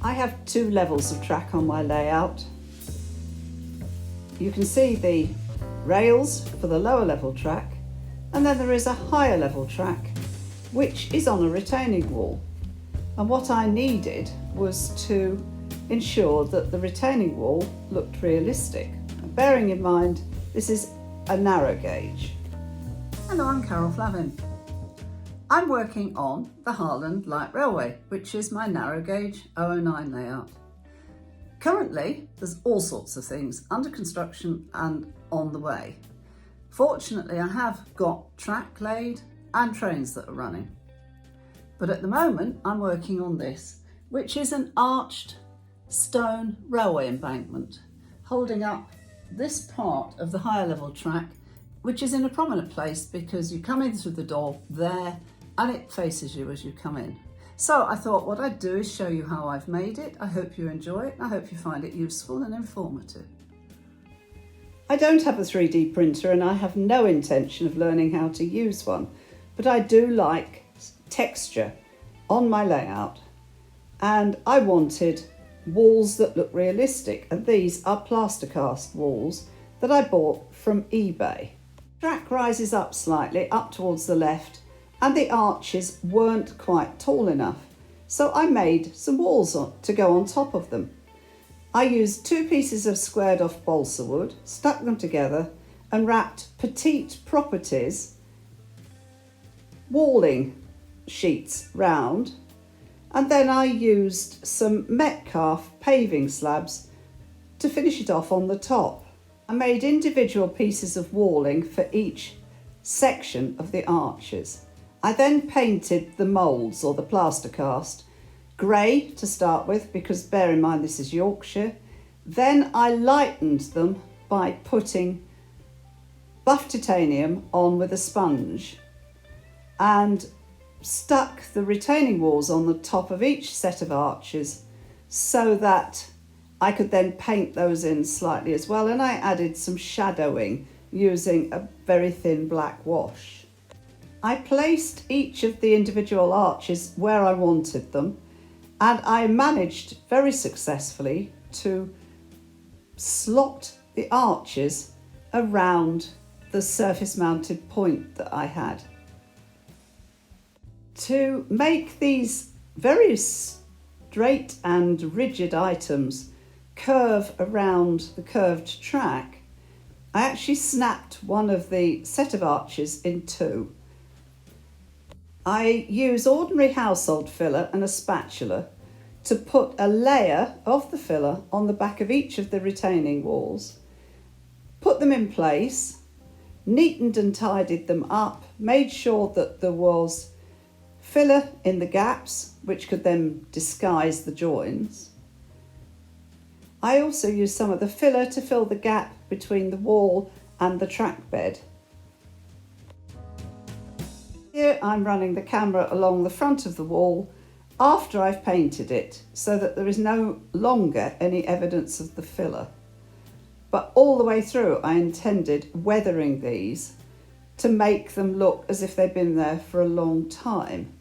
I have two levels of track on my layout. You can see the rails for the lower level track, and then there is a higher level track which is on a retaining wall. And what I needed was to ensure that the retaining wall looked realistic. Bearing in mind this is a narrow gauge. Hello, I'm Carol Flavin. I'm working on the Harland Light Railway, which is my narrow gauge OO9 layout. Currently, there's all sorts of things under construction and on the way. Fortunately, I have got track laid and trains that are running. But at the moment, I'm working on this, which is an arched stone railway embankment, holding up this part of the higher level track, which is in a prominent place because you come in through the door there and it faces you as you come in. So I thought what I'd do is show you how I've made it. I hope you enjoy it. I hope you find it useful and informative. I don't have a 3D printer and I have no intention of learning how to use one, but I do like texture on my layout, and I wanted walls that look realistic, and these are plaster cast walls that I bought from eBay. The track rises up slightly up towards the left and the arches weren't quite tall enough, so I made some walls to go on top of them. I used 2 pieces of squared off balsa wood, stuck them together and wrapped Petite Properties walling sheets round, and then I used some Metcalfe paving slabs to finish it off on the top. I made individual pieces of walling for each section of the arches. I then painted the moulds or the plaster cast grey to start with, because bear in mind this is Yorkshire. Then I lightened them by putting buff titanium on with a sponge and stuck the retaining walls on the top of each set of arches so that I could then paint those in slightly as well, and I added some shadowing using a very thin black wash. I placed each of the individual arches where I wanted them, and I managed very successfully to slot the arches around the surface mounted point that I had. To make these very straight and rigid items curve around the curved track, I actually snapped one of the set of arches in 2. I use ordinary household filler and a spatula to put a layer of the filler on the back of each of the retaining walls, put them in place, neatened and tidied them up, made sure that there was filler in the gaps, which could then disguise the joins. I also used some of the filler to fill the gap between the wall and the track bed. Here I'm running the camera along the front of the wall after I've painted it, so that there is no longer any evidence of the filler. But all the way through I intended weathering these to make them look as if they've been there for a long time.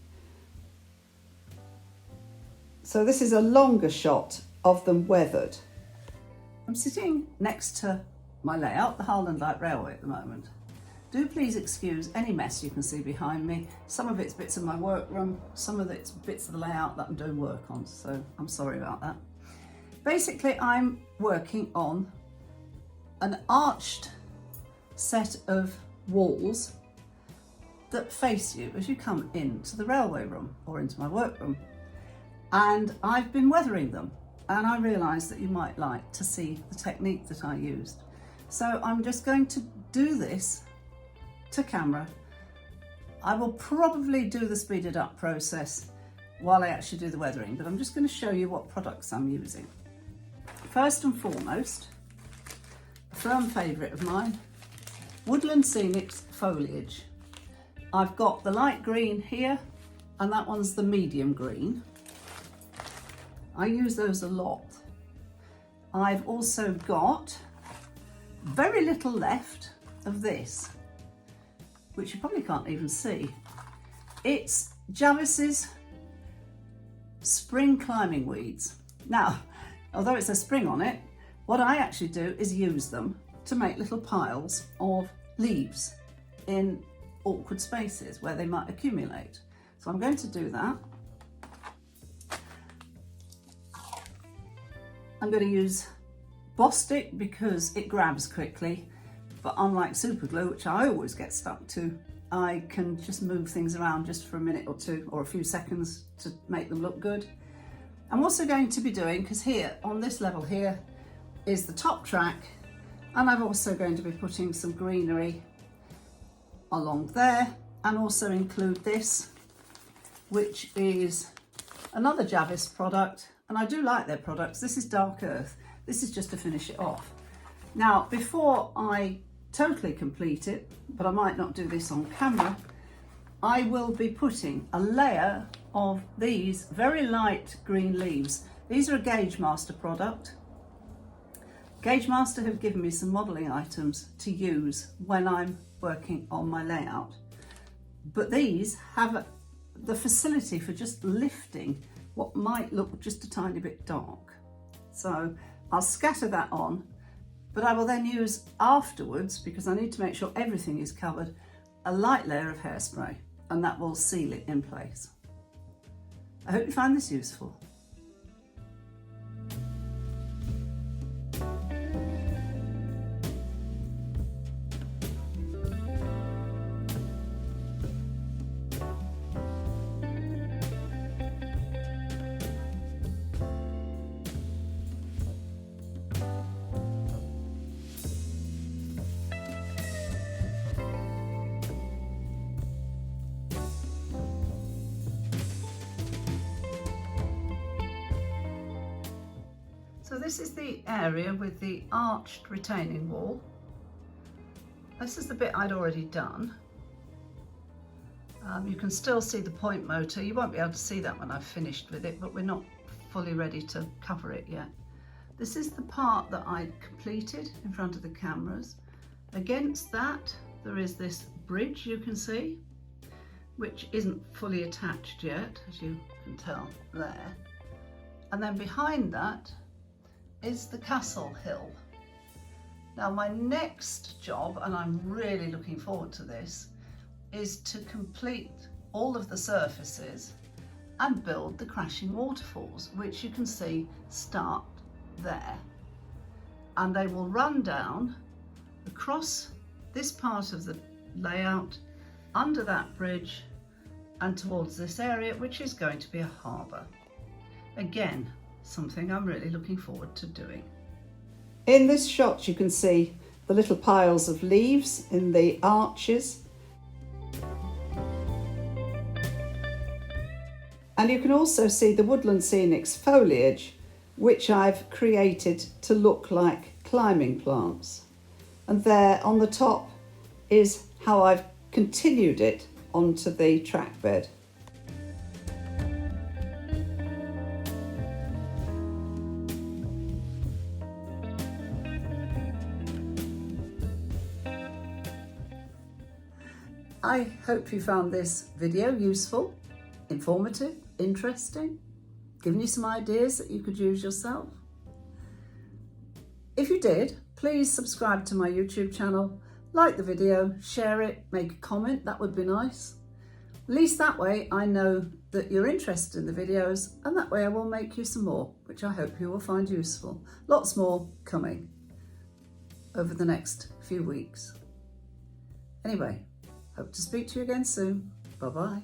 So this is a longer shot of them weathered. I'm sitting next to my layout, the Harland Light Railway at the moment. Do please excuse any mess you can see behind me. Some of it's bits of my workroom, some of it's bits of the layout that I'm doing work on, so I'm sorry about that. Basically, I'm working on an arched set of walls that face you as you come into the railway room or into my workroom. And I've been weathering them, and I realised that you might like to see the technique that I used. So I'm just going to do this to camera. I will probably do the speeded up process while I actually do the weathering, but I'm just going to show you what products I'm using. First and foremost, a firm favourite of mine, Woodland Scenics Foliage. I've got the light green here, and that one's the medium green. I use those a lot. I've also got very little left of this, which you probably can't even see. It's Jarvis's Spring Climbing Weeds. Now, although it's a spring on it, what I actually do is use them to make little piles of leaves in awkward spaces where they might accumulate. So I'm going to do that. I'm going to use Bostik because it grabs quickly, but unlike super glue, which I always get stuck to, I can just move things around just for a minute or two or a few seconds to make them look good. I'm also going to be doing, because here on this level here is the top track, and I'm also going to be putting some greenery along there, and also include this, which is another Javis product, and I do like their products. This is Dark Earth. This is just to finish it off. Now, before I totally complete it, but I might not do this on camera, I will be putting a layer of these very light green leaves. These are a Gaugemaster product. Gaugemaster have given me some modelling items to use when I'm working on my layout, but these have the facility for just lifting what might look just a tiny bit dark. So I'll scatter that on, but I will then use afterwards, because I need to make sure everything is covered, a light layer of hairspray, and that will seal it in place. I hope you find this useful. So this is the area with the arched retaining wall. This is the bit I'd already done. You can still see the point motor. You won't be able to see that when I've finished with it, but we're not fully ready to cover it yet. This is the part that I'd completed in front of the cameras. Against that, there is this bridge you can see, which isn't fully attached yet, as you can tell there. And then behind that is the castle hill. Now my next job, and I'm really looking forward to this, is to complete all of the surfaces and build the crashing waterfalls, which you can see start there. And they will run down across this part of the layout, under that bridge, and towards this area, which is going to be a harbour. Again, something I'm really looking forward to doing. In this shot you can see the little piles of leaves in the arches, and you can also see the Woodland Scenics foliage, which I've created to look like climbing plants. And there on the top is how I've continued it onto the track bed. I hope you found this video useful, informative, interesting, giving you some ideas that you could use yourself. If you did, please subscribe to my YouTube channel, like the video, share it, make a comment, that would be nice. At least that way I know that you're interested in the videos, and that way I will make you some more, which I hope you will find useful. Lots more coming over the next few weeks. Anyway, hope to speak to you again soon. Bye-bye.